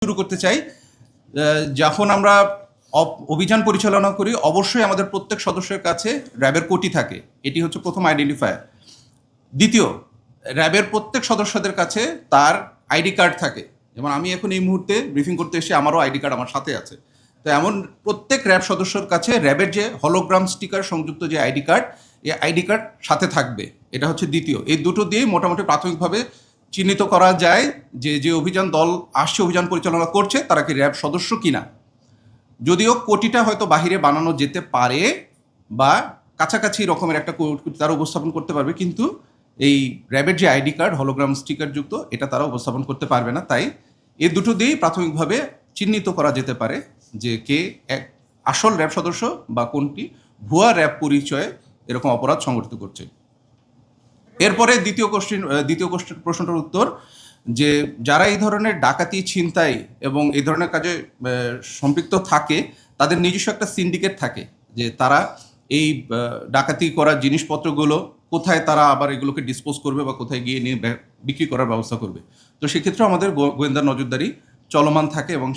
শুরু করতে চাই। যখন আমরা অভিযান পরিচালনা করি অবশ্যই আমাদের প্রত্যেক সদস্যের কাছে র্যাবের কোটি থাকে, এটি হচ্ছে প্রথম আইডেন্টিফায়ার। দ্বিতীয়, র্যাবের প্রত্যেক সদস্যদের কাছে তার আইডি কার্ড থাকে। যেমন আমি এখন এই মুহূর্তে ব্রিফিং করতে এসে আমারও আইডি কার্ড আমার সাথে আছে। তো এমন প্রত্যেক র্যাব সদস্যর কাছে র্যাবের যে হলোগ্রাম স্টিকার সংযুক্ত যে আইডি কার্ড, এই আইডি কার্ড সাথে থাকবে। এটা হচ্ছে দ্বিতীয়। এই দুটো দিয়েই মোটামুটি প্রাথমিকভাবে চিহ্নিত করা যায় যে যে অভিযান দল আসছে, অভিযান পরিচালনা করছে, তারা কি র্যাব সদস্য কিনা। যদিও কোটিটা হয়তো বাহিরে বানানো যেতে পারে বা কাছাকাছি রকমের একটা তারা উপস্থাপন করতে পারবে, কিন্তু এই র্যাবের যে আইডি কার্ড হলোগ্রাম স্টিকার যুক্ত, এটা তারা উপস্থাপন করতে পারবে না। তাই এই দুটো দিয়েই প্রাথমিকভাবে চিহ্নিত করা যেতে পারে যে কে এক আসল র্যাব সদস্য বা কোনটি ভুয়া র্যাব পরিচয়ে এরকম অপরাধ সংগঠিত করছে। এরপরে দ্বিতীয় প্রশ্নটার উত্তর, যে যারা এই ধরনের ডাকাতি, ছিনতাই এবং এই ধরনের কাজে সম্পৃক্ত থাকে, তাদের নিজস্ব একটা সিন্ডিকেট থাকে, যে তারা এই ডাকাতি করা জিনিসপত্রগুলো কোথায় তারা আবার এগুলোকে ডিসপোজ করবে বা কোথায় গিয়ে নিয়ে বিক্রি করার ব্যবস্থা করবে। তো সেক্ষেত্রে আমাদের গোয়েন্দা নজরদারি চলমান থাকে এবং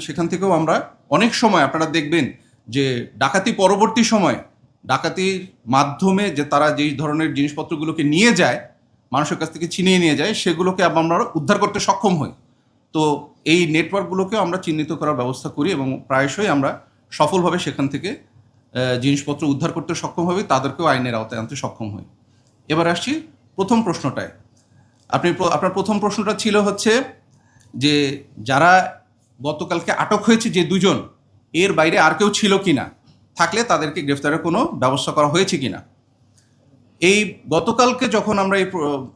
সেখান থেকেও আমরা অনেক সময় আপনারা দেখবেন যে ডাকাতি পরবর্তী সময় ডাকাতির মাধ্যমে যে তারা যেই ধরনের জিনিসপত্রগুলোকে নিয়ে যায়, মানুষের কাছ থেকে ছিনিয়ে নিয়ে যায়, সেগুলোকে আমরা উদ্ধার করতে সক্ষম হই। তো এই নেটওয়ার্কগুলোকে আমরা চিহ্নিত করার ব্যবস্থা করি এবং প্রায়শই আমরা সফলভাবে সেখান থেকে জিনিসপত্র উদ্ধার করতে সক্ষম হই, তাদেরকেও আইনের আওতায় আনতে সক্ষম হই। এবার আসছি প্রথম প্রশ্নটায়। আপনার প্রথম প্রশ্নটা ছিল হচ্ছে যে যারা গতকালকে আটক হয়েছে যে দুজন, এর বাইরে আর কেউ ছিল কিনা, থাকলে তাদেরকে গ্রেফতারের কোনো ব্যবস্থা করা হয়েছে কিনা। এই গতকালকে যখন আমরা এই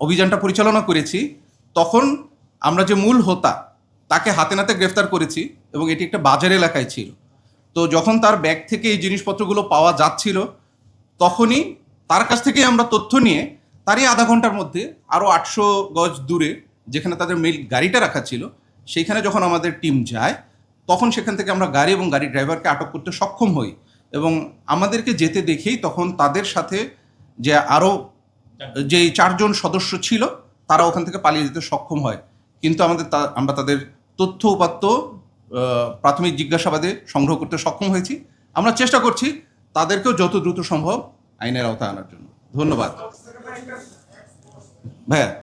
অভিযানটা পরিচালনা করেছি, তখন আমরা যে মূল হোতা তাকে হাতে নাতে গ্রেফতার করেছি এবং এটি একটা বাজার এলাকায় ছিল। তো যখন তার ব্যাগ থেকে এই জিনিসপত্রগুলো পাওয়া যাচ্ছিল, তখনই তার কাছ থেকে আমরা তথ্য নিয়ে তারই আধা ঘন্টার মধ্যে আরও 800 গজ দূরে যেখানে তাদের মেল গাড়িটা রাখা ছিল, সেইখানে যখন আমাদের টিম যায়, তখন সেখান থেকে আমরা গাড়ি এবং গাড়ির ড্রাইভারকে আটক করতে সক্ষম হই। এবং আমাদেরকে যেতে দেখেই তখন তাদের সাথে যে আরও যে 4 জন সদস্য ছিল, তারা ওখান থেকে পালিয়ে যেতে সক্ষম হয়। কিন্তু আমরা তাদের তথ্য উপাত্ত প্রাথমিক জিজ্ঞাসাবাদে সংগ্রহ করতে সক্ষম হয়েছি। আমরা চেষ্টা করছি তাদেরকেও যত দ্রুত সম্ভব আইনের আওতায় আনার জন্য। ধন্যবাদ ভাইয়া।